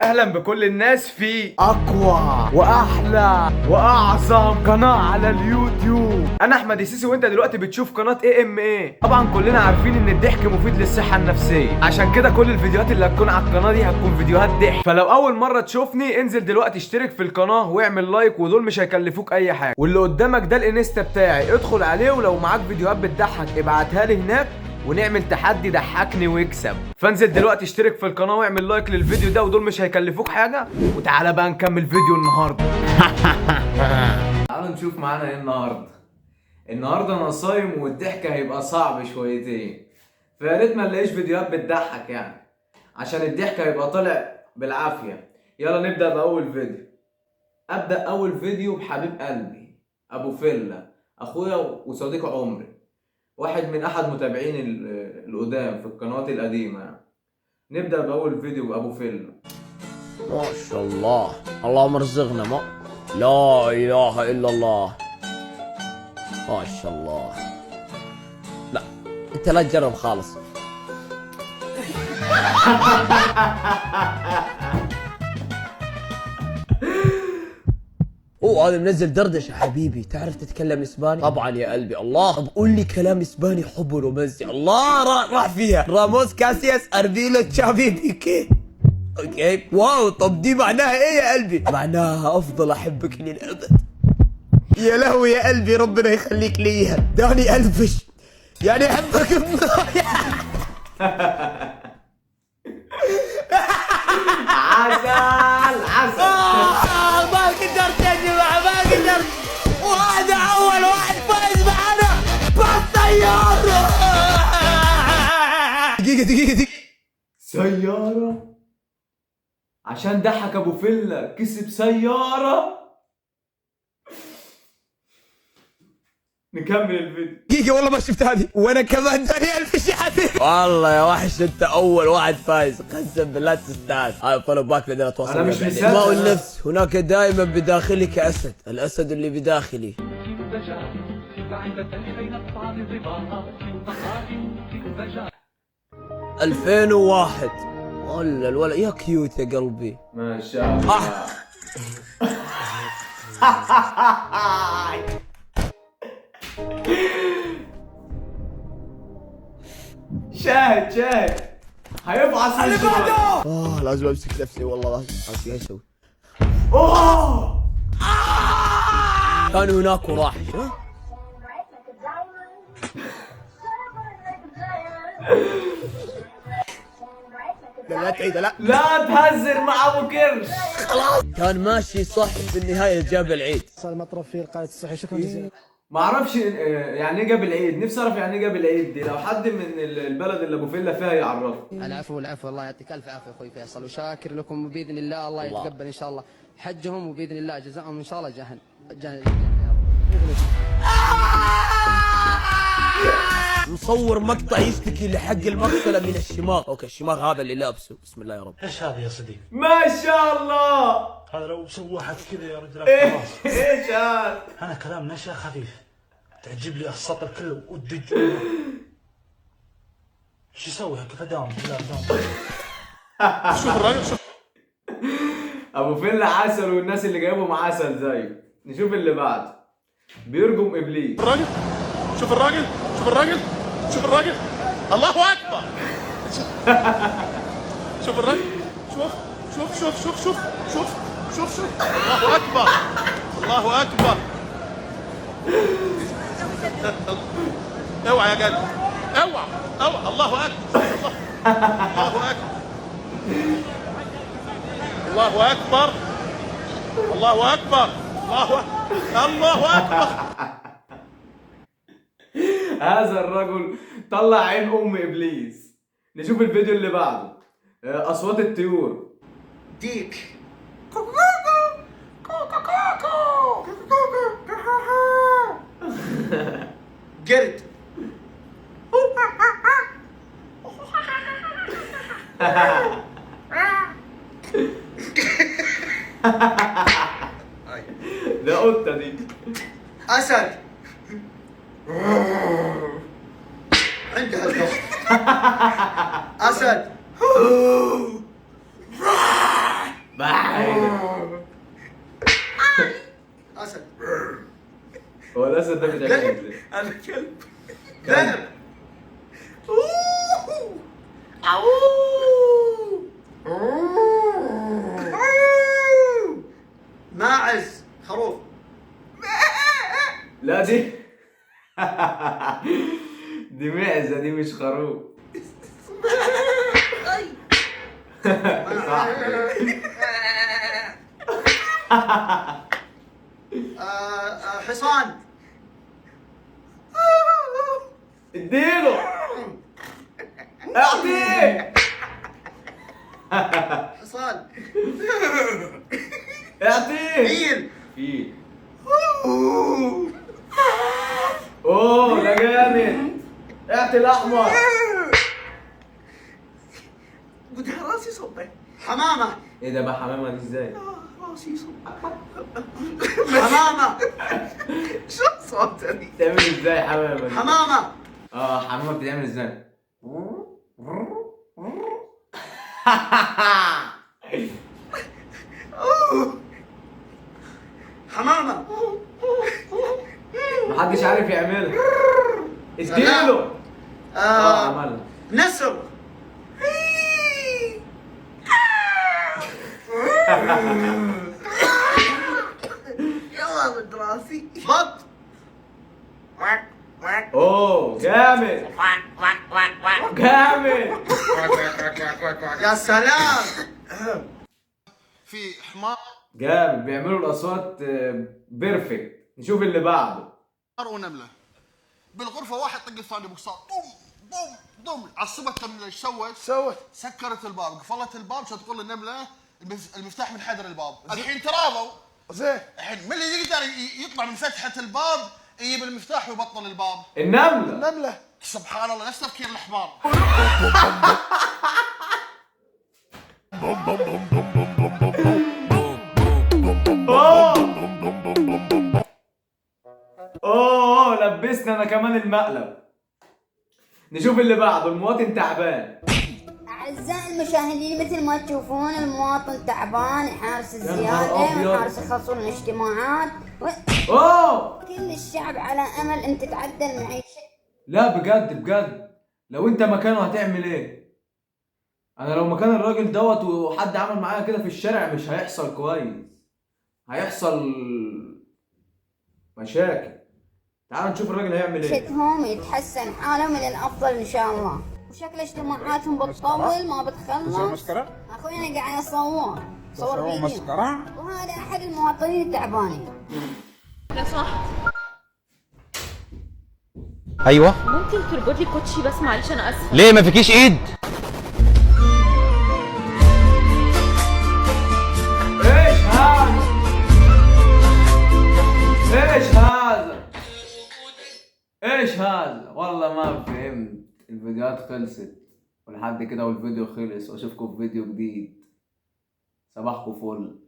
واهلا بكل الناس في اقوى واحلى واعظم قناه على اليوتيوب. انا احمد السيسي وانت دلوقتي بتشوف قناه AMA. طبعا كلنا عارفين ان الضحك مفيد للصحه النفسيه، عشان كده كل الفيديوهات اللي هتكون على القناه دي هتكون فيديوهات ضحك. فلو اول مره تشوفني انزل دلوقتي اشترك في القناه واعمل لايك، ودول مش هيكلفوك اي حاجه. واللي قدامك ده الانستا بتاعي، ادخل عليه ولو معاك فيديوهات بتضحك ابعتها لي هناك ونعمل تحدي ضحكني واكسب. فانزل دلوقتي اشترك في القناه واعمل لايك للفيديو ده، ودول مش هيكلفوك حاجه. وتعالى بقى نكمل فيديو النهارده. تعالوا نشوف معانا ايه النهارده انا صايم والضحك هيبقى صعب شويتين، فيا ريت ما نلاقيش فيديوهات بتضحك يعني، عشان الضحك هيبقى طالع بالعافيه. يلا نبدا باول فيديو. ابدا اول فيديو بحبيب قلبي ابو فيلا، اخويا وصديق عمري، واحد من احد متابعين القدام في القنوات القديمه يعني. نبدا باول فيديو بابو فيلا. ما شاء الله، اللهم ارزقنا. ما لا اله الا الله، ما شاء الله. لا انت لا تجرب خالص. اوه هذا منزل دردشه. حبيبي تعرف تتكلم اسباني؟ طبعا يا قلبي. الله طب قول لي كلام اسباني حب رومانسي. الله راح فيها. راموس كاسياس اربيلو تشافي بيكي. اوكي واو. طب دي معناها ايه يا قلبي؟ معناها افضل احبك للابد. يا لهوي يا قلبي، ربنا يخليك ليها. داني الفش يعني احبك. عسل ما قدرت يا جماعه، ما قدرت. وهذا اول واحد فايز معنا بالسياره. دقيقه سياره، عشان ضحك ابو فيلا كسب سياره. نكمل الفيديو. دقيقة والله ما شفت هذه، وانا كمان داني الفش يا حبيبي. والله يا وحش انت اول واحد فايز، قسم بالله تستاهل. هاي فولو باك بعدين اتواصل. انا مش مصدق. ماء النفس هناك دائما بداخلك اسد، الاسد اللي بداخلي. 2001. ولا الولد يا كيوت يا قلبي. ما شاء الله. شاهد هيفعص اللي بعده. لازم امسك نفسي والله، لازم ايش اسوي. كان هناك وراح. لا تعيد. لا تهزر مع ابو كرش. خلاص كان ماشي صح، في النهايه جاب العيد. صار مطرف في القائد الصحي. شكرا جزيلا. ما اعرفش يعني ايه جاب العيد، نفسي اعرف يعني ايه جاب العيد دي. لو حد من البلد اللي ابو فيلا فيها يعرفني. العفو الله يعطيك الف عافيه اخوي فيصل، وشاكر لكم وباذن الله الله يتقبل ان شاء الله حجهم، وباذن الله جزاهم ان شاء الله جهنم يا رب. مصور مقطع يشتكي لحق المغسله من الشماغ. اوكي الشماغ هذا اللي لابسه. بسم الله يا رب. ايش هذا يا صديقي؟ ما شاء الله. هذا لو سوحت كذا يا رجل خلاص. ايش هذا؟ انا كلام نشا خفيف، تعجب لي السطر كله والدج. ايش يسوي كيف اداوم؟ شوف الراجل، شوف ابو فيلا عسل والناس اللي جايبهم عسل زيه. نشوف اللي بعده. بيرجم ابليس. الراجل، شوف الراجل، شوف الراجل، شوف الراجل، الله اكبر. شوف الراجل، شوف شوف شوف شوف شوف شوف شوف شوف، الله اكبر، الله اكبر. اوعى يا قلبي، اوعى الله اكبر، الله اكبر، الله اكبر، الله اكبر، الله اكبر. هذا الرجل طلع عين ابليس. نشوف الفيديو اللي بعده. اصوات الطيور. ديك جرد. ده قطة دي. اسد عندها الضغط. اسد الصوت ده بيضحكني ازاي؟ انا كلب ذئب ماعز خروف لا دي دي معزة، دي مش خروف. صح. حصان اديله اعطيه حصان اعطيه فيل فيل. اوه ده جامد. اعطي الاحمر. بدها راسي صبي حمامة ايه ده بقى حمامة دي ازاي؟ راسي صبي حمامة شو صوتها دي؟ بتعمل ازاي حمامة دي؟ حمامة حمامة بتعمل ازاي؟ حمامة محدش عارف يعملها. اديله. عملها. نسر يلا ضد راسي بط اوه جامد جامد. يا سلام في حمار جامد بيعملوا الاصوات بيرفكت. نشوف اللي بعده. ونمله بالغرفه، واحد طق الثاني بقصار طم طم طم. عصبت النمله ايش سوت؟ سكرت الباب، قفلت الباب، شو تقول النمله المفتاح من حدر الباب. الحين تراضوا زين، الحين من اللي يقدر يطلع من فتحه الباب يجيب المفتاح ويبطل الباب؟ النملة. سبحان الله، نفس تفكير الحمار. اوه لبسنا انا كمان المقلب. نشوف اللي بعده. المواطن تعبان. أعزائي المشاهدين، مثل ما تشوفون المواطن تعبان، يحارس نهار الزيادة أبيض. ويحارس يخلصون الاجتماعات اوه كل الشعب على أمل أن تتعدل المعيشة. لا بجد بجد، لو انت مكانه هتعمل ايه؟ انا لو مكان الراجل دوت وحد عمل معايا كده في الشارع مش هيحصل كويس، هيحصل مشاكل. تعال نشوف الراجل هيعمل ايه. شتهم يتحسن حالهم إلى الأفضل إن شاء الله، وشكل اجتماعاتهم بتطول ما بتخلص. أخوينا قاعد يصور فيديو، وهذا أحد المواطنين التعبانين. لو سمحت ايوه ممكن تربط لي كوتشي بس، معلش انا اسفه. ليه ما فيكيش ايد؟ ايش هذا؟ ايش هذا؟ ايش هذا؟ والله ما فهمت. الفيديوهات خلصت ولحد كده والفيديو خلص، واشوفكم في فيديو جديد. صباحكم فل.